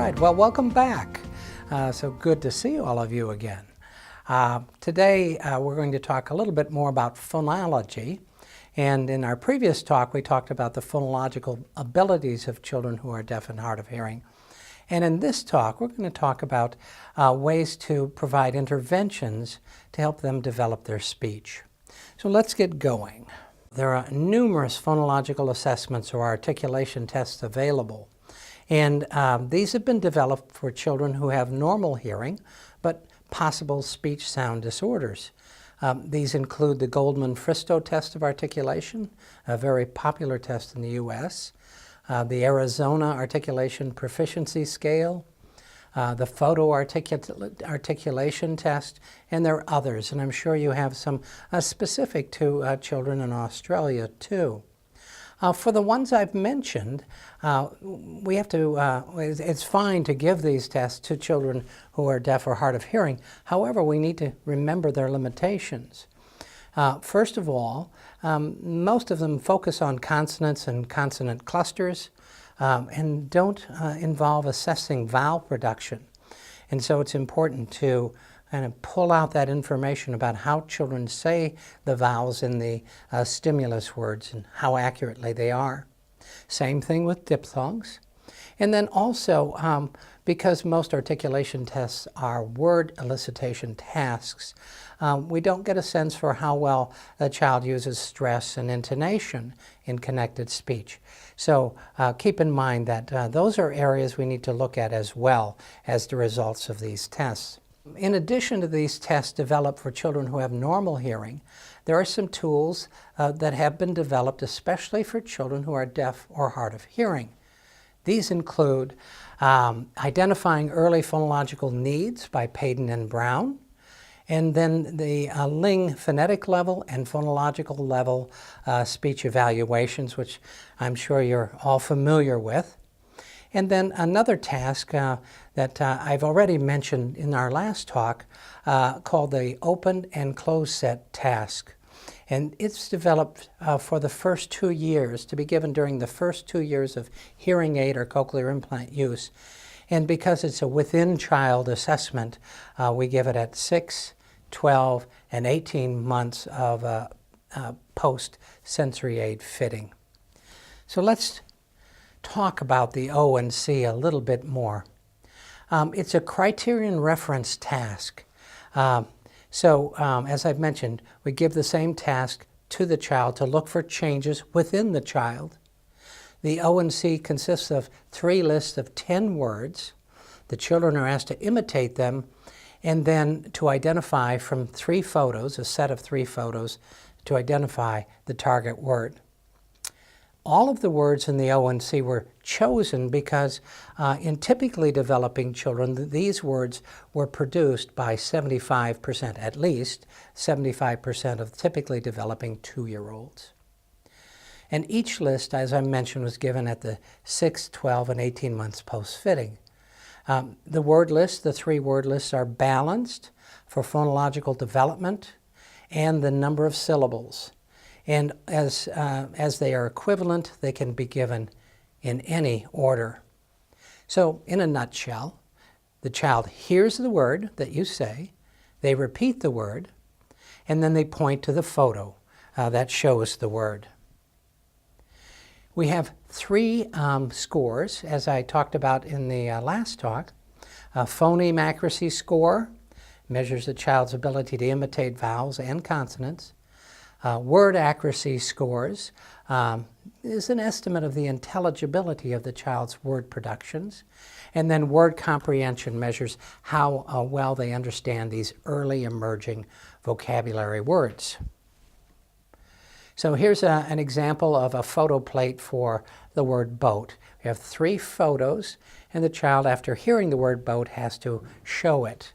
right, well, welcome back. So good to see all of you again. Today we're going to talk a little bit more about phonology. And in our previous talk, we talked about the phonological abilities of children who are deaf and hard of hearing. And in this talk, we're going to talk about ways to provide interventions to help them develop their speech. So let's get going. There are numerous phonological assessments or articulation tests available. And these have been developed for children who have normal hearing, but possible speech sound disorders. These include the Goldman-Fristow test of articulation, a very popular test in the U.S., the Arizona Articulation Proficiency Scale, the Photo Articulation Test, and there are others. And I'm sure you have some specific to children in Australia, too. For the ones I've mentioned, we have to, it's fine to give these tests to children who are deaf or hard of hearing. However, we need to remember their limitations. First of all, most of them focus on consonants and consonant clusters and don't involve assessing vowel production. And so it's important to kind of pull out that information about how children say the vowels in the stimulus words and how accurately they are. Same thing with diphthongs. And then also, because most articulation tests are word elicitation tasks, we don't get a sense for how well a child uses stress and intonation in connected speech. So keep in mind that those are areas we need to look at as well as the results of these tests. In addition to these tests developed for children who have normal hearing, there are some tools that have been developed especially for children who are deaf or hard of hearing. These include identifying early phonological needs by Payden and Brown, and then the Ling phonetic level and phonological level speech evaluations, which I'm sure you're all familiar with. And then another task that I've already mentioned in our last talk called the open and closed set task. And it's developed for the first 2 years, to be given during the first 2 years of hearing aid or cochlear implant use. And because it's a within-child assessment, we give it at 6, 12, and 18 months of post-sensory aid fitting. So let's talk about the O and C a little bit more. It's a criterion reference task. As I've mentioned, we give the same task to the child to look for changes within the child. The O and C consists of 3 lists of 10 words. The children are asked to imitate them and then to identify from 3 photos, a set of 3 photos, to identify the target word. All of the words in the O and C were chosen because in typically developing children, these words were produced by 75%, at least 75% of typically developing 2-year-olds. And each list, as I mentioned, was given at the 6, 12, and 18 months post-fitting. The word lists, the 3 word lists, are balanced for phonological development and the number of syllables. And as they are equivalent, they can be given in any order. So, in a nutshell, the child hears the word that you say, they repeat the word, and then they point to the photo that shows the word. We have 3 scores, as I talked about in the last talk. A phoneme accuracy score measures the child's ability to imitate vowels and consonants. Word accuracy scores is an estimate of the intelligibility of the child's word productions. And then word comprehension measures how well they understand these early emerging vocabulary words. So here's an example of a photo plate for the word boat. We have 3 photos, and the child, after hearing the word boat, has to show it.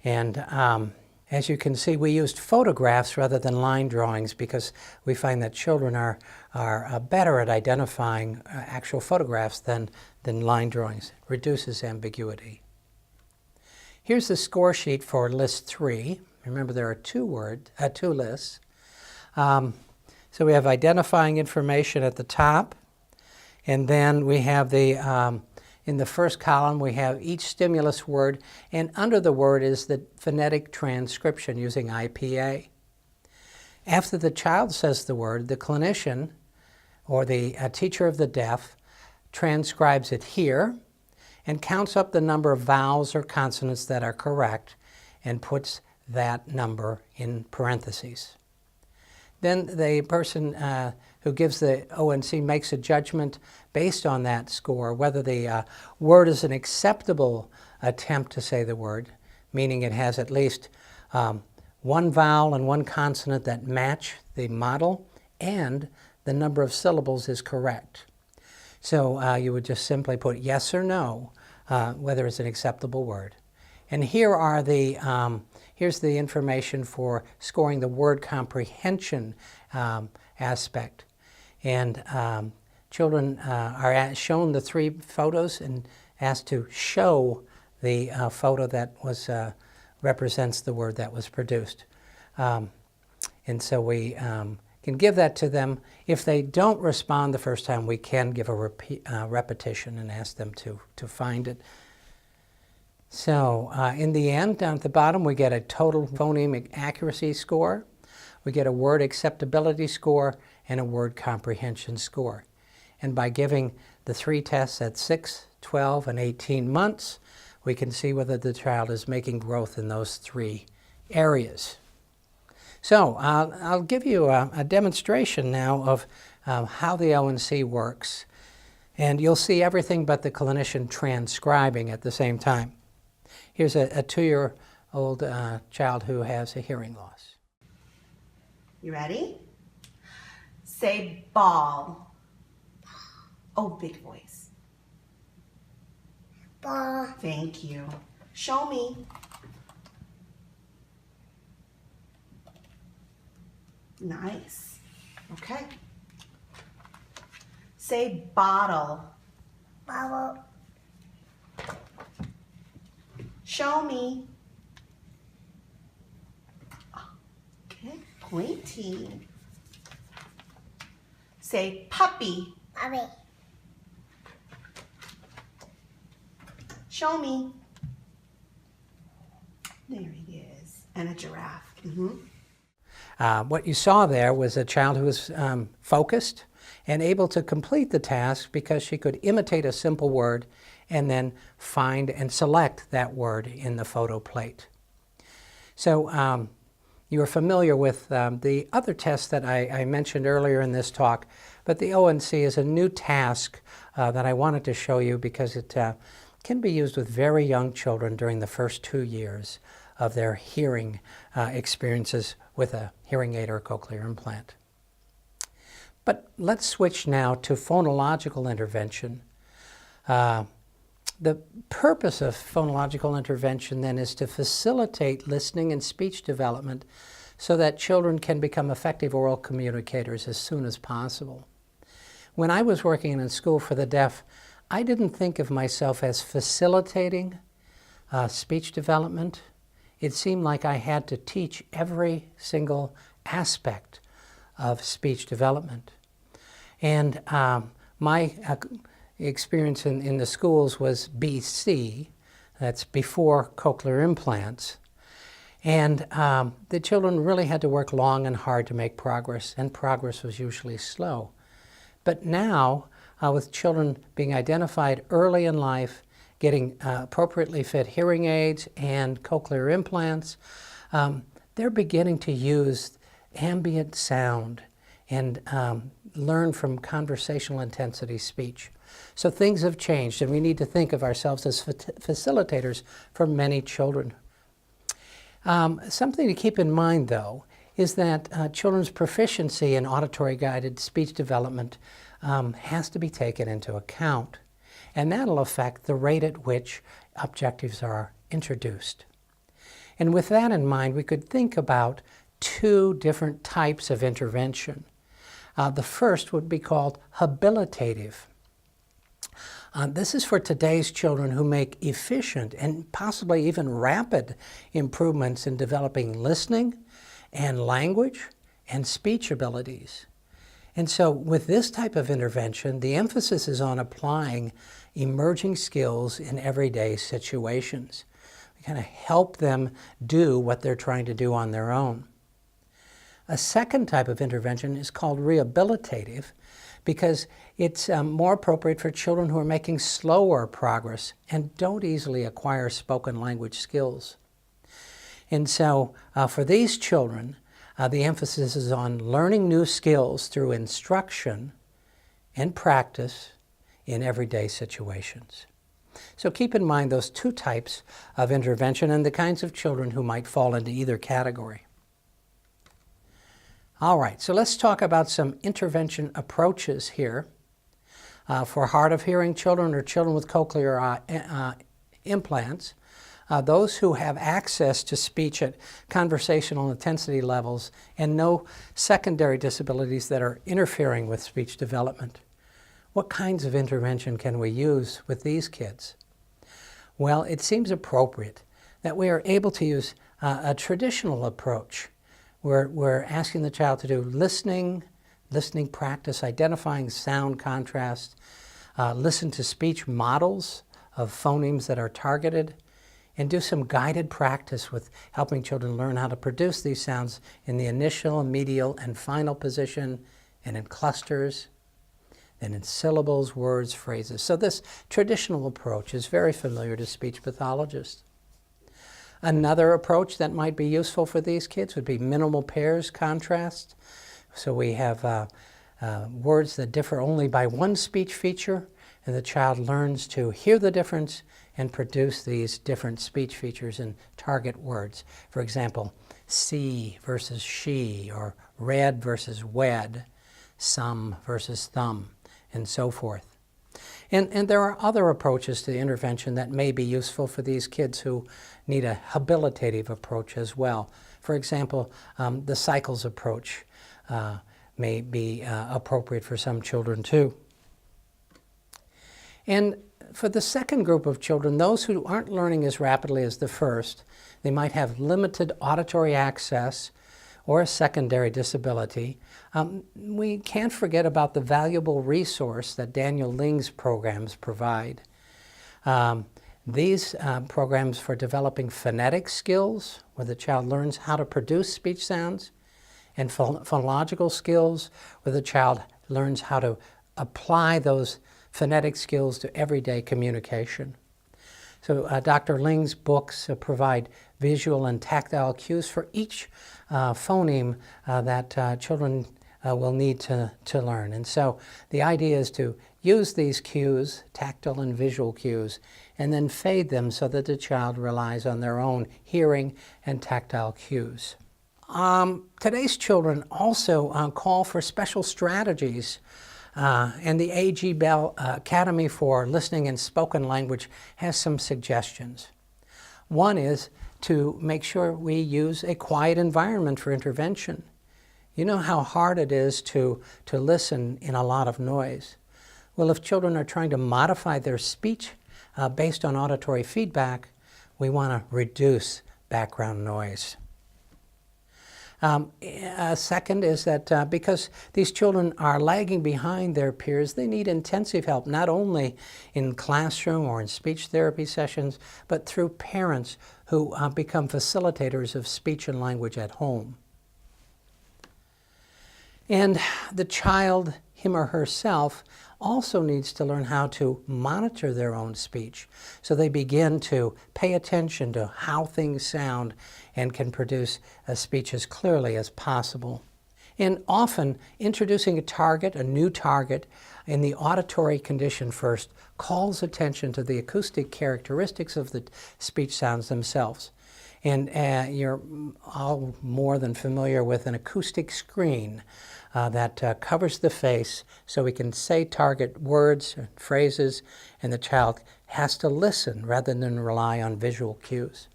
And as you can see, we used photographs rather than line drawings because we find that children are better at identifying actual photographs than line drawings. It reduces ambiguity. Here's the score sheet for list 3. Remember, there are 2 lists. So we have identifying information at the top, and then we have the In the first column, we have each stimulus word, and under the word is the phonetic transcription using IPA. After the child says the word, the clinician or the teacher of the deaf transcribes it here and counts up the number of vowels or consonants that are correct and puts that number in parentheses. Then the person who gives the ONC makes a judgment based on that score, whether the word is an acceptable attempt to say the word, meaning it has at least one vowel and one consonant that match the model, and the number of syllables is correct. So you would just simply put yes or no, whether it's an acceptable word. And here are the here's the information for scoring the word comprehension aspect. And children are shown the 3 photos and asked to show the photo that was represents the word that was produced. And so we can give that to them. If they don't respond the first time, we can give a repetition and ask them to find it. So in the end, down at the bottom, we get a total phonemic accuracy score, we get a word acceptability score, and a word comprehension score. And by giving the 3 tests at 6, 12, and 18 months, we can see whether the child is making growth in those 3 areas. So I'll give you a demonstration now of how the ONC works. And you'll see everything but the clinician transcribing at the same time. Here's a 2-year-old child who has a hearing loss. You ready? Say ball. Oh, big voice. Ball. Thank you. Show me. Nice. Okay. Say bottle. Bottle. Show me. Okay, pointing. Say puppy. Puppy. Show me. There he is. And a giraffe. What you saw there was a child who was focused and able to complete the task because she could imitate a simple word and then find and select that word in the photo plate. So you are familiar with the other test that I mentioned earlier in this talk, but the ONC is a new task that I wanted to show you because it can be used with very young children during the first 2 years of their hearing experiences with a hearing aid or cochlear implant. But let's switch now to phonological intervention. The purpose of phonological intervention then is to facilitate listening and speech development so that children can become effective oral communicators as soon as possible. When I was working in a school for the deaf, I didn't think of myself as facilitating speech development. It seemed like I had to teach every single aspect of speech development. And my experience in the schools was BC, that's before cochlear implants. And the children really had to work long and hard to make progress, and progress was usually slow. But now, with children being identified early in life, getting appropriately fit hearing aids and cochlear implants, they're beginning to use ambient sound and learn from conversational intensity speech. So things have changed, and we need to think of ourselves as facilitators for many children. Something to keep in mind, though, is that children's proficiency in auditory-guided speech development has to be taken into account, and that'll affect the rate at which objectives are introduced. And with that in mind, we could think about 2 different types of intervention. The first would be called habilitative. This is for today's children who make efficient and possibly even rapid improvements in developing listening and language and speech abilities. And so with this type of intervention, the emphasis is on applying emerging skills in everyday situations. We kind of help them do what they're trying to do on their own. A second type of intervention is called rehabilitative because it's more appropriate for children who are making slower progress and don't easily acquire spoken language skills. And so for these children, the emphasis is on learning new skills through instruction and practice in everyday situations. So keep in mind those two types of intervention and the kinds of children who might fall into either category. All right, so let's talk about some intervention approaches here for hard of hearing children or children with cochlear implants. Those who have access to speech at conversational intensity levels and no secondary disabilities that are interfering with speech development. What kinds of intervention can we use with these kids? Well, it seems appropriate that we are able to use a traditional approach. We're asking the child to do listening practice, identifying sound contrast, listen to speech models of phonemes that are targeted, and do some guided practice with helping children learn how to produce these sounds in the initial, medial, and final position, and in clusters, and in syllables, words, phrases. So this traditional approach is very familiar to speech pathologists. Another approach that might be useful for these kids would be minimal pairs contrast. So we have words that differ only by one speech feature, and the child learns to hear the difference and produce these different speech features in target words. For example, see versus she, or red versus wed, some versus thumb, and so forth. And there are other approaches to intervention that may be useful for these kids who need a habilitative approach as well. For example, the cycles approach may be appropriate for some children too. And for the second group of children, those who aren't learning as rapidly as the first, they might have limited auditory access or a secondary disability. We can't forget about the valuable resource that Daniel Ling's programs provide. These programs for developing phonetic skills, where the child learns how to produce speech sounds, and phonological skills, where the child learns how to apply those phonetic skills to everyday communication. So Dr. Ling's books provide visual and tactile cues for each phoneme that children will need to learn. And so the idea is to use these cues, tactile and visual cues, and then fade them so that the child relies on their own hearing and tactile cues. Today's children also call for special strategies, and the A.G. Bell Academy for Listening and Spoken Language has some suggestions. One is to make sure we use a quiet environment for intervention. You know how hard it is to listen in a lot of noise. Well, if children are trying to modify their speech based on auditory feedback, we want to reduce background noise. Second is that because these children are lagging behind their peers, they need intensive help, not only in classroom or in speech therapy sessions, but through parents who become facilitators of speech and language at home. And the child, him or herself, also needs to learn how to monitor their own speech, so they begin to pay attention to how things sound and can produce a speech as clearly as possible. And often, introducing a new target in the auditory condition first calls attention to the acoustic characteristics of the speech sounds themselves. And you're all more than familiar with an acoustic screen that covers the face so we can say target words and phrases, and the child has to listen rather than rely on visual cues.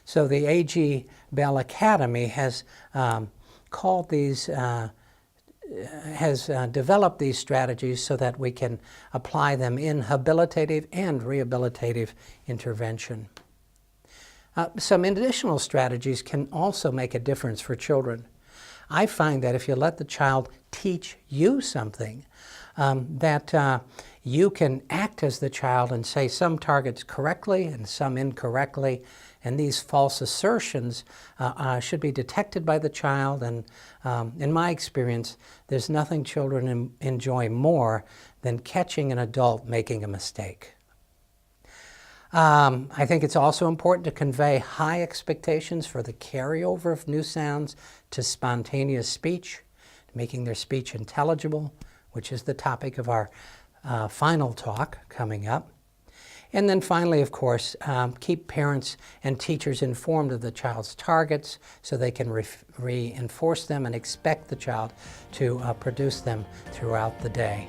So the A.G. Bell Academy has developed these strategies so that we can apply them in habilitative and rehabilitative intervention. Some additional strategies can also make a difference for children. I find that if you let the child teach you something, that you can act as the child and say some targets correctly and some incorrectly, and these false assertions should be detected by the child. And in my experience, there's nothing children enjoy more than catching an adult making a mistake. I think it's also important to convey high expectations for the carryover of new sounds to spontaneous speech, making their speech intelligible, which is the topic of our final talk coming up. And then finally, of course, keep parents and teachers informed of the child's targets so they can reinforce them and expect the child to produce them throughout the day.